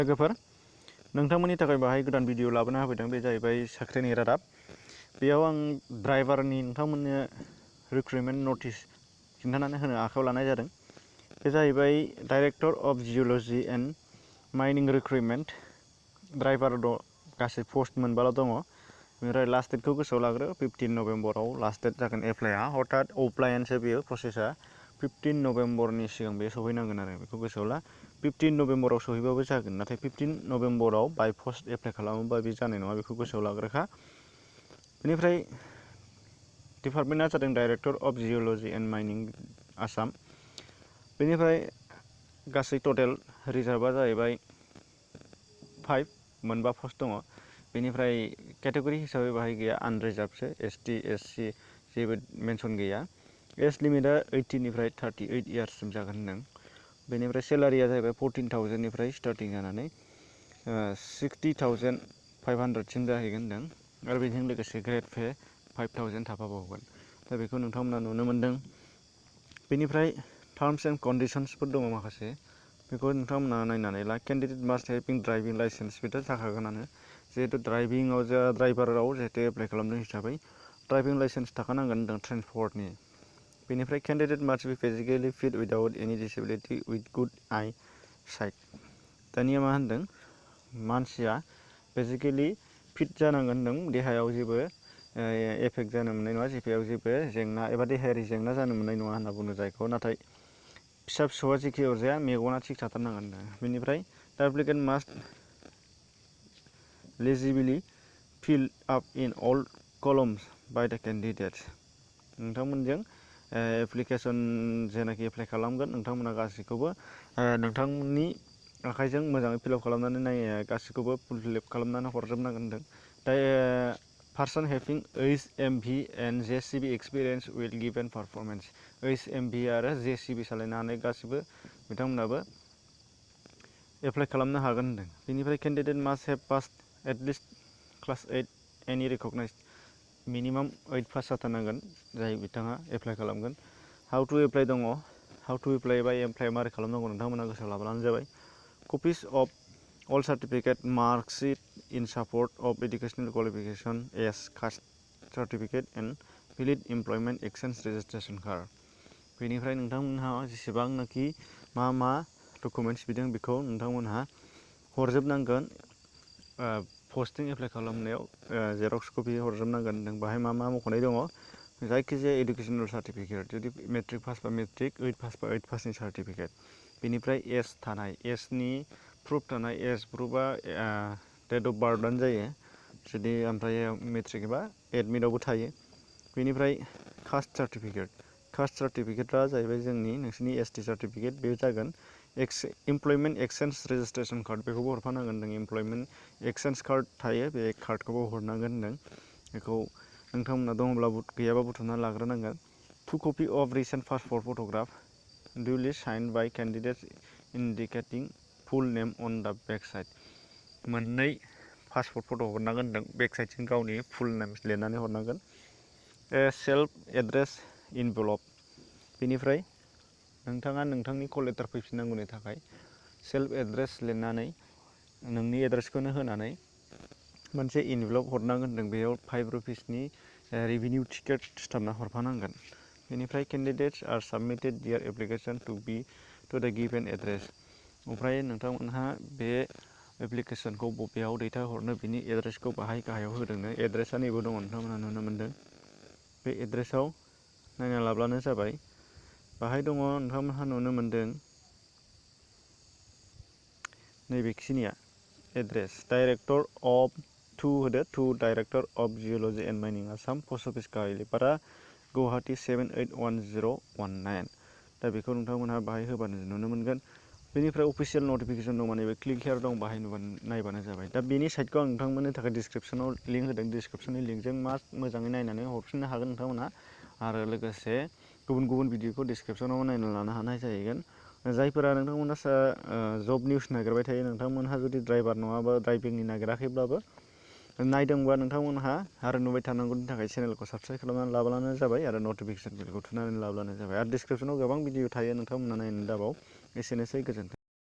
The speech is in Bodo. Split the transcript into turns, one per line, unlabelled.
लोगोफोर नोंथांमोननि थाखाय बाहाय गोदान भिडिअ लाबोना होफैदों बे जाहैबाय साख्रिनि रादाब बेयाव आं ड्राइभारनि नोंथांमोननो रिक्रुटमेन्ट नटिस खिन्थानानै होनो आखायाव लानाय जादों बे जाहैबाय director of geology and mining recruitment driver गासै पोस्ट मोनबाल' दङ बेनिफ्राय लास्ट डेटखौ गोसोआव लाग्रो 15 नभेम्बराव लास्ट डेट जागोन एप्लाइआ हथात अप्लायानोसो बेयो प्रसेसा 15 नभेम्बरनि सिगां बे सहैनांगोन आरो बेखौ गोसोआव ला 15 नभेम्बराव सहैबाबो जागोन नाथाय 15 नभेम्बराव बाय पस्ट एप्लाइ खालामोबा बे जानाय नङा बेखौ गोसोआव लाग्रोखा बेनिफ्राय डिपार्टमेन्टआ जादों director of geology and mining Assam बेनिफ्राय गासै टटेल रिजार्भआ जाहैबाय 5 मोनबा पस्ट दङ बेनिफ्राय केटेगरि हिसाबै बाहाय गैया आनरिजार्भसो एसटि एससि जेबो मेनसन गैया एज लिमिटआ 18 निफ्राय 38 इयार्ससिम जागोन होनदों बेनिफ्राय सेलारिया जाहैबाय 14,000 निफ्राय स्टार्टिं जानानै 60,500 सिम जाहैगोन होनदों आरो बेजों लोगोसे ग्रेड पे 5,000 थाफाबावगोन दा बेखौ नोंथांमोना नुनो मोनदों बेनिफ्राय टार्म्स एन्ड कन्डिशन्सफोर दङ माखासे बेखौ नोंथांमोना नायनानै ला केन्डिडेट मास्ट हेभिं ड्राइभिं लाइसेन्स बेथ' थाखागोनानो जिहेतु ड्राइभिंआव ड्राइभाराव जिहेतु एप्लाइ खालामदों हिसाबै ड्राइभिं लाइसेन्स थाखानांगोन होनदों ट्रेन्सपर्टनि बेनिफ्राय केन्डिडेट मास्ट बि फिजिकेलि फिट उइदाउट एनि डिसेबिलिटि उइथ गुड आइ साइट दानिया मा होनदों मानसिया फिजिकेलि फिट जानांगोन होनदों देहायाव जेबो एफेक्ट जानो मोननाय नङा जिपेआव जेबो जेंना एबा देहायारि जेंना जानो मोननाय नङा होनना बुङो जायखौ नाथाय फिसा फिसौआ जेखि अरजाया मेगना थिग थाथारनांगोन बेनिफ्राय दा applicant must legibly fill up in all columns by the candidates नोंथांमोनजों एप्लिकेसन जेनाखि एप्लाइ खालामगोन नोंथांमोना गासैखौबो नोंथांमोननि आखाइजों मोजाङै फिलआप खालामनानै गासैखौबो फुलफिल खालामनानै हरजोबनांगोन होनदों दा person having HMV and JCB experience will given performance HMV आरो JCB सालायनो हानाय गासिबो बिथांमोनाबो एप्लाइ खालामनो हागोन होनदों बेनिफ्राय candidate must have pass at least class 8 any recognised minimum 8 pass जाथारनांगोन जाय बिथाङा एप्लाइ खालामगोन हाउ टु एप्लाइ दङ हाउ टु एप्लाइ बा एप्लाइ मारै खालामनांगौ नोंथांमोना गोसोआव लाब्लानो जाबाय copies of all certificate marksheet in support of educational qualification as caste certificate and valid employment exchange registration card बेनिफ्राय नोंथांमोनहा जेसेबांनाखि मा डकुमेन्ट्स बिदों बेखौ नोंथांमोनहा हरजोबनांगोन पस्टिं एप्लाइ खालामनायाव जेरक्स कपि हरजोबनांगोन नों बाहाय मा मख'नाय दङ जायखिजाया एडुकेसनेल सार्टिफिकेट जुदि मेट्रिक पास बा मेट्रिक 8 पास बा 8 पासनि सार्टिफिकेट बेनिफ्राय एज थानाय एजनि प्रुफ थानाय एज प्रुफआ डेट अफ बार्थआनो जायो जुदि ओमफ्राय मेट्रिक एबा एडमिटआवबो थायो बेनिफ्राय कास्ट सार्टिफिकेटआ जाहैबाय जोंनि नोंसोरनि एसटि सार्टिफिकेट बे जागोन इमप्लयमेन्ट एक्सचेन्ज रेजिस्ट्रेसन कार्ड बेखौबो हरफानांगोन नों इमप्लयमेन्ट एक्सचेन्ज कार्ड थायो बे कार्डखौबो हरनांगोन होनदों बेखौ नोंथांमोना दङब्ला गैयाबा बुथुमना लाग्रोनांगोन 2 copy of recent passport photograph duly signed by candidates indicating full name on the back side मोननै पासपर्ट फट' हरनांगोन होनदों बेक साइडजों गावनि फुल नेम लिरनानै हरनांगोन सेल्फ एड्रेस इनभलप बेनिफ्राय नोंथाङा नोंथांनि कल लेटार फैफिननांगौनि थाखाय सेल्फ एड्रेस लिरनानै नोंनि एड्रेसखौनो होनानै मोनसे इनभलप हरनांगोन होनदों बेयाव 5 रुपिसनि रेभिनिउ टिकेट सिथाबना हरफानांगोन बेनिफ्राय केन्डिडेट्स आर साबमिटेड दियार एप्लिकेसन टु द गिभेन एड्रेस ओमफ्राय नोंथांमोनहा बे एप्लिकेसनखौ बबेयाव दैथायहरनो बिनि एड्रेसखौ बाहाय गाहायाव होदोंनो एड्रेसा नैबो दङ नोंथांमोनहा नुनो मोनदों बे एड्रेसाव नायना लाब्लानो जाबाय बाहाय दङ नोंथांमोनहा नुनो मोनदों नैबेखिनिया address director of to director of geology and mining Assam post office Garipara Guwahati 781019 दा बेखौ नोंथांमोनहा बाहाय होबानो नुनो मोनगोन बेनिफ्राय अफिसियेल नटिफिकेसन दं माने बे क्लिक हियार दं बाहाय नायबानो जाबाय दा बेनि साइटखौ आं नोंथांमोननि थाखाय डिसक्रिपसनाव लिंक होदों डिसक्रिपसननि लिंकजों मोजाङै नायनानै हरफिननो हागोन नोंथांमोनहा आरो लोगोसे गुबुन भिडिअखौ डिसक्रिपसनाव नायना लानो हानाय जाहैगोन जायफोरा नोंथांमोना जब निउस नागिरबाय थायो नोंथांमोनहा जुदि ड्राइभार नङाबा ड्राइभिंनि नागिराखैब्लाबो नायदोंबा नोंथांमोनहा आरो नुबाय थानांगौनि थाखाय चेनेलखौ साबस्क्राइब खालामनानै लाब्लानो जाबाय आरो नटिफिकेसन बेलखौ थुनानै लाब्लानो जाबाय आरो डिसक्रिपसनाव गोबां भिडिअ थायो नोंथांमोनहा नायनो दाबाव एसेनोसै गोजोन्थों।